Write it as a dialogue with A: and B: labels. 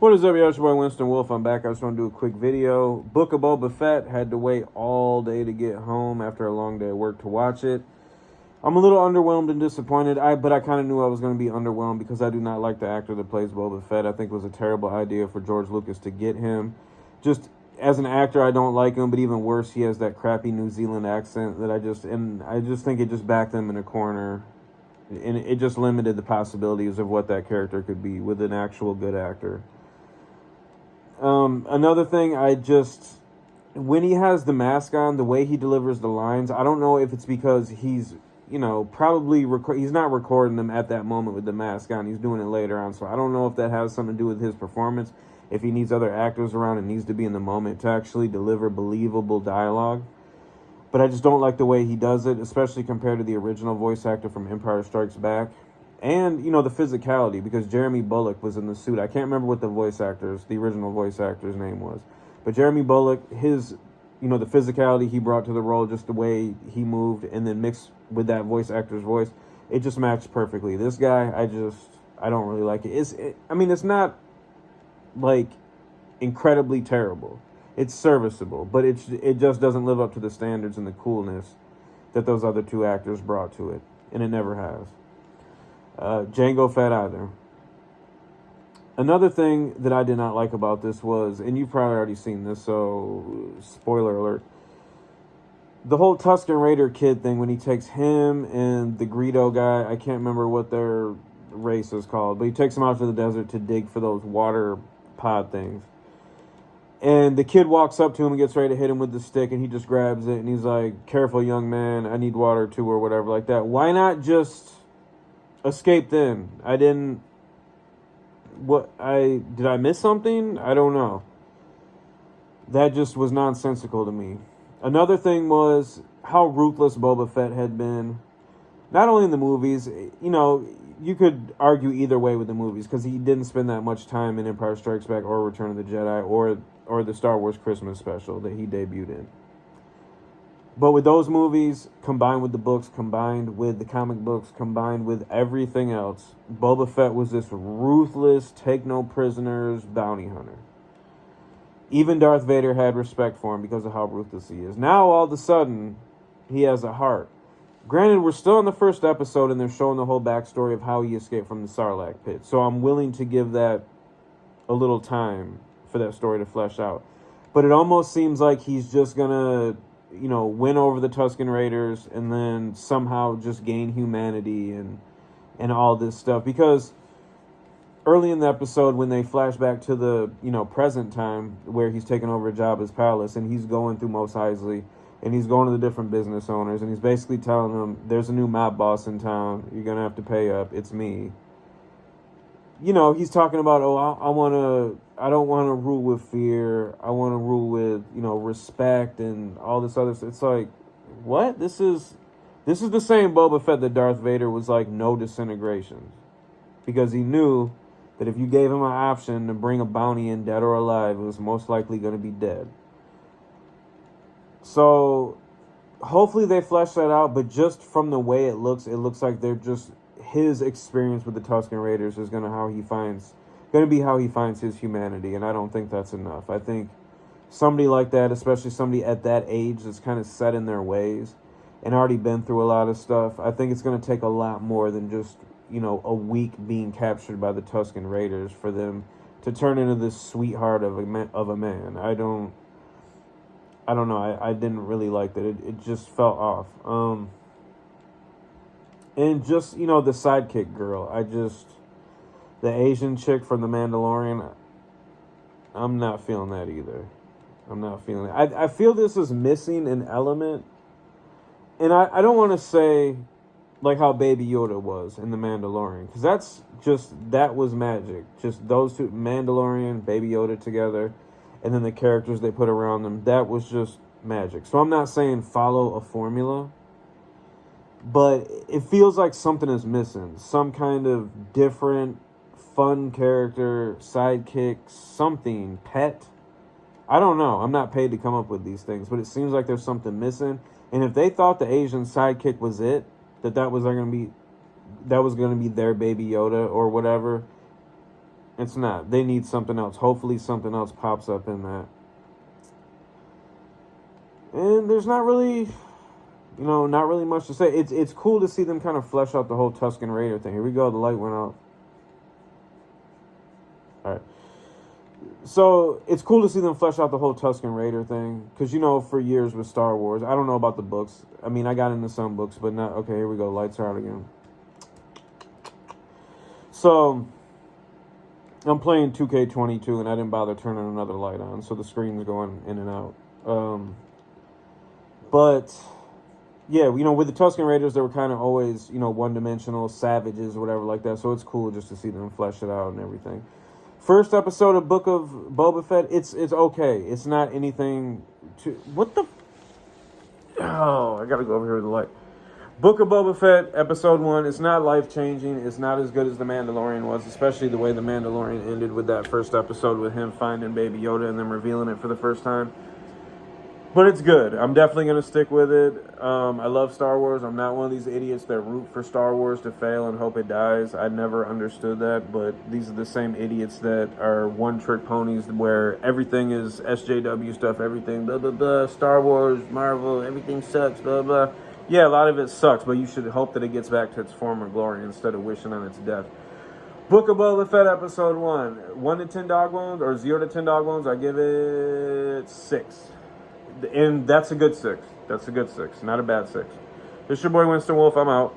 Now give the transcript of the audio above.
A: What is up, y'all? It's your boy Winston Wolf. I'm back. I just want to do a quick video. Book of Boba Fett. Had to wait all day to get home after a long day of work to watch it. I'm a little underwhelmed and disappointed. But I kind of knew I was going to be underwhelmed because I do not like the actor that plays Boba Fett. I think it was a terrible idea for George Lucas to get him. Just as an actor, I don't like him. But even worse, he has that crappy New Zealand accent that I just think it just backed them in a corner. And it just limited the possibilities of what that character could be with an actual good actor. Another thing, when he has the mask on, the way he delivers the lines, I don't know if it's because he's, probably he's not recording them at that moment with the mask on. He's doing it later on. So I don't know if that has something to do with his performance, if he needs other actors around and needs to be in the moment to actually deliver believable dialogue. But I just don't like the way he does it, especially compared to the original voice actor from Empire Strikes Back. And, the physicality, because Jeremy Bulloch was in the suit. I can't remember what the original voice actor's name was. But Jeremy Bulloch, the physicality he brought to the role, just the way he moved, and then mixed with that voice actor's voice, it just matched perfectly. This guy, I don't really like it. It's not, like, incredibly terrible. It's serviceable, but it just doesn't live up to the standards and the coolness that those other two actors brought to it. And it never has. Jango Fett either. Another thing that I did not like about this was, and you've probably already seen this, so spoiler alert, the whole Tusken Raider kid thing when he takes him and the Greedo guy, I can't remember what their race is called, but he takes them out to the desert to dig for those water pod things. And the kid walks up to him and gets ready to hit him with the stick, and he just grabs it, and he's like, "Careful, young man, I need water too," or whatever like that. Why not just escape then? Did I miss something? I don't know. That just was nonsensical to me. Another thing was how ruthless Boba Fett had been. Not only in the movies, you could argue either way with the movies because he didn't spend that much time in Empire Strikes Back or Return of the Jedi or the Star Wars Christmas special that he debuted in. But with those movies, combined with the books, combined with the comic books, combined with everything else, Boba Fett was this ruthless, take no prisoners bounty hunter. Even Darth Vader had respect for him because of how ruthless he is. Now, all of a sudden, he has a heart. Granted, we're still in the first episode, and they're showing the whole backstory of how he escaped from the Sarlacc pit. So I'm willing to give that a little time for that story to flesh out. But it almost seems like he's just going to win over the Tusken Raiders and then somehow just gain humanity and all this stuff. Because early in the episode, when they flash back to the, present time where he's taking over Jabba's palace and he's going through Mos Eisley and he's going to the different business owners and he's basically telling them, there's a new mob boss in town. You're going to have to pay up. It's me. He's talking about, I don't want to rule with fear. I want to rule with, respect and all this other stuff. It's like, what? This is the same Boba Fett that Darth Vader was like, no disintegrations. Because he knew that if you gave him an option to bring a bounty in, dead or alive, it was most likely going to be dead. So, hopefully they flesh that out, but just from the way it looks like they're just, his experience with the Tusken Raiders is going to be how he finds his humanity, and I don't think that's enough. I think somebody like that, especially somebody at that age that's kind of set in their ways and already been through a lot of stuff, I think it's going to take a lot more than just, a week being captured by the Tusken Raiders for them to turn into this sweetheart of a man. I don't know. I didn't really like that. It just felt off. And just, the sidekick girl. The Asian chick from The Mandalorian, I'm not feeling that either. I'm not feeling it. I feel this is missing an element. And I don't want to say like how Baby Yoda was in The Mandalorian. Because that was magic. Just those two, Mandalorian, Baby Yoda together. And then the characters they put around them. That was just magic. So I'm not saying follow a formula. But it feels like something is missing. Some kind of different, fun character, sidekick, something, pet. I don't know. I'm not paid to come up with these things. But it seems like there's something missing. And if they thought the Asian sidekick was it, that was going to be their Baby Yoda or whatever, It's not. They need something else. Hopefully something else pops up in that. And there's not really, not really much to say. It's cool to see them kind of flesh out the whole Tusken Raider thing. Here we go. The light went out. All right. So it's cool to see them flesh out the whole Tusken Raider thing. Because, for years with Star Wars, I don't know about the books. I mean, I got into some books, but not. Okay, here we go. Lights are out again. So I'm playing 2K22 and I didn't bother turning another light on. So the screen's going in and out. But yeah, with the Tusken Raiders, they were kind of always, one-dimensional savages or whatever like that. So it's cool just to see them flesh it out and everything. First episode of Book of Boba Fett, it's okay. It's not anything to... What the... Oh, I gotta go over here with the light. Book of Boba Fett, episode 1, it's not life-changing. It's not as good as The Mandalorian was, especially the way The Mandalorian ended with that first episode with him finding Baby Yoda and then revealing it for the first time. But it's good. I'm definitely going to stick with it. I love Star Wars. I'm not one of these idiots that root for Star Wars to fail and hope it dies. I never understood that, but these are the same idiots that are one-trick ponies where everything is SJW stuff, everything, blah, blah, blah, Star Wars, Marvel, everything sucks, blah, blah. Yeah, a lot of it sucks, but you should hope that it gets back to its former glory instead of wishing on its death. Book of Boba Fett, episode 1. 1 to 10 dog bones, or 0 to 10 dog bones, I give it 6. And that's a good 6. That's a good 6. Not a bad 6. This is your boy Winston Wolf. I'm out.